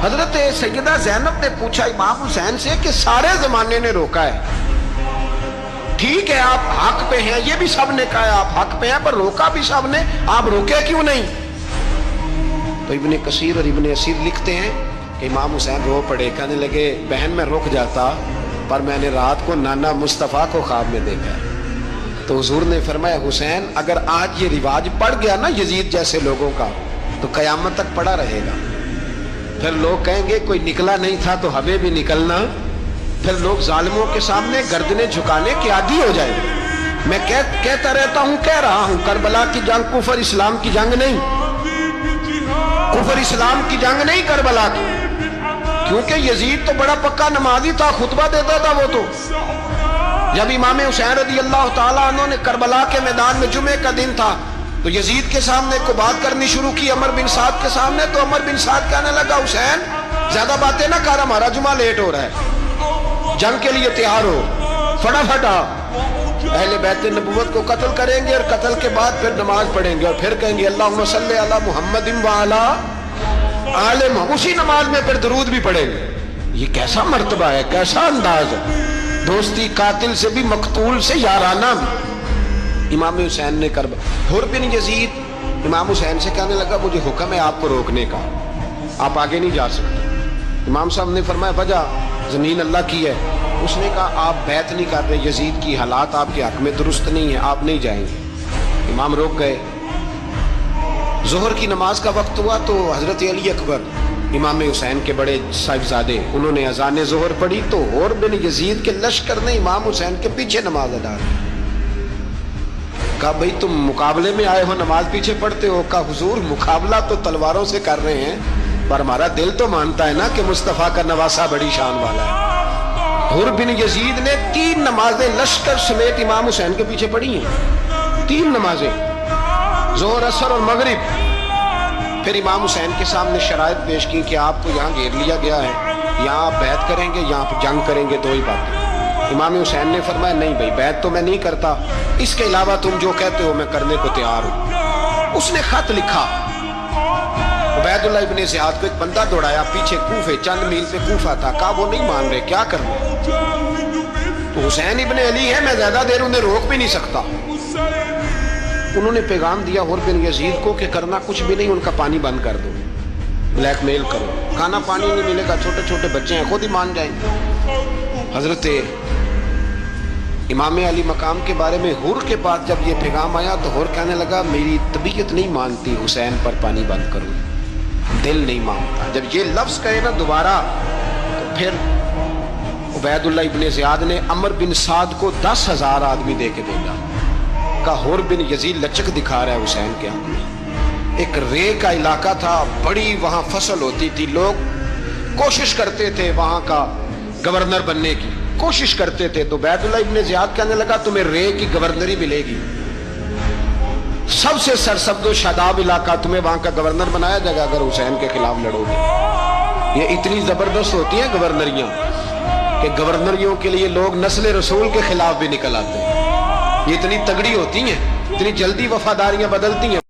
حضرت سیدہ زینب نے پوچھا امام حسین سے کہ سارے زمانے نے روکا ہے، ٹھیک ہے آپ حق پہ ہیں، یہ بھی سب نے کہا آپ حق پہ ہیں، پر روکا بھی سب نے، آپ روکے کیوں نہیں؟ تو ابن کثیر اور ابن اسیر لکھتے ہیں کہ امام حسین رو پڑے، کہنے لگے بہن میں رک جاتا، پر میں نے رات کو نانا مصطفیٰ کو خواب میں دیکھا ہے۔ تو حضور نے فرمایا حسین اگر آج یہ رواج پڑ گیا نا یزید جیسے لوگوں کا تو قیامت تک پڑا رہے گا، پھر لوگ کہیں گے کوئی نکلا نہیں تھا تو ہمیں بھی نکلنا، پھر لوگ ظالموں کے سامنے گردنیں جھکانے کے عادی ہو جائیں گے۔ میں کہتا رہتا ہوں، کہہ رہا ہوں، کربلا کی جنگ کفر اسلام کی جنگ نہیں، کفر اسلام کی جنگ نہیں کربلا کی، کیونکہ یزید تو بڑا پکا نمازی تھا، خطبہ دیتا تھا وہ تو۔ جب امام حسین رضی اللہ تعالیٰ عنہ نے کربلا کے میدان میں جمعے کا دن تھا تو یزید کے سامنے کو بات کرنی شروع کی عمر بن سعد کے سامنے، تو عمر بن سعد کہنے لگا حسین زیادہ باتیں نہ کر، ہمارا جمعہ لیٹ ہو رہا ہے، جنگ کے لیے تیار ہو، فٹافٹ آ، اہل بیت نبوت کو قتل کریں گے اور قتل کے بعد پھر نماز پڑھیں گے اور پھر کہیں گے اللہم صلی علی محمد وعلی آل محمد، اسی نماز میں پھر درود بھی پڑھیں گے۔ یہ کیسا مرتبہ ہے، کیسا انداز ہے، دوستی قاتل سے بھی مقتول سے یارانہ بھی۔ امام حسین نے حر بن یزید امام حسین سے کہنے لگا مجھے حکم ہے آپ کو روکنے کا، آپ آگے نہیں جا سکتے۔ امام صاحب نے فرمایا وجہ زمین اللہ کی ہے، اس نے کہا آپ بیعت نہیں کر رہے، یزید کی حالات آپ کے حق میں درست نہیں ہے، آپ نہیں جائیں گے۔ امام روک گئے۔ ظہر کی نماز کا وقت ہوا تو حضرت علی اکبر امام حسین کے بڑے صاحبزادے انہوں نے اذان ظہر پڑھی تو حر بن یزید کے لشکر نے امام حسین کے پیچھے نماز ادا کی۔ کہا بھئی تم مقابلے میں آئے ہو نماز پیچھے پڑھتے ہو؟ کہا حضور مقابلہ تو تلواروں سے کر رہے ہیں پر ہمارا دل تو مانتا ہے نا کہ مصطفیٰ کا نواسہ بڑی شان والا ہے۔ حر بن یزید نے 3 نمازیں لشکر سمیت امام حسین کے پیچھے پڑھی ہیں، 3 نمازیں، ظہر اثر اور مغرب۔ پھر امام حسین کے سامنے شرائط پیش کی کہ آپ کو یہاں گھیر لیا گیا ہے، یہاں آپ بیعت کریں گے، یہاں پہ جنگ کریں گے، 2 ہی باتیں۔ امام حسین نے فرمایا نہیں بھائی بیعت تو میں نہیں کرتا، اس کے علاوہ تم جو کہتے ہو میں کرنے کو تیار ہوں۔ اس نے خط لکھا، عبید اللہ ابن زیاد کو ایک بندہ دوڑایا پیچھے کوفے، چند میل پہ کوفہ تھا، کہا وہ نہیں مان رہے، کیا کرنا؟ تو حسین ابن علی ہے، میں زیادہ دیر انہیں روک بھی نہیں سکتا۔ انہوں نے پیغام دیا حر بن یزید کو کہ کرنا کچھ بھی نہیں، ان کا پانی بند کر دو، بلیک میل کرو، کھانا پانی نہیں ملے گا، چھوٹے چھوٹے بچے ہیں خود ہی مان جائیں گے۔ حضرت امام علی مقام کے بارے میں حر کے پاس جب یہ پیغام آیا تو حر کہنے لگا میری طبیعت نہیں مانتی حسین پر پانی بند کروں، دل نہیں مانتا۔ جب یہ لفظ کہے نا دوبارہ تو پھر عبید اللہ ابن زیاد نے عمر بن سعد کو 10,000 آدمی دے کے بھیجا، کہا حر بن یزید لچک دکھا رہا ہے حسین کے حق میں۔ ایک رے کا علاقہ تھا، بڑی وہاں فصل ہوتی تھی، لوگ کوشش کرتے تھے وہاں کا گورنر بننے کی، کوشش کرتے تھے۔ تو عبید اللہ ابن زیاد کہنے لگا تمہیں رے کی گورنری ملے گی، سب سے سرسبز و شاداب علاقہ، تمہیں وہاں کا گورنر بنایا جائے گا اگر حسین کے خلاف لڑو گے۔ یہ اتنی زبردست ہوتی ہیں گورنریاں کہ گورنریوں کے لیے لوگ نسل رسول کے خلاف بھی نکل آتے ہیں، یہ اتنی تگڑی ہوتی ہیں، اتنی جلدی وفاداریاں بدلتی ہیں۔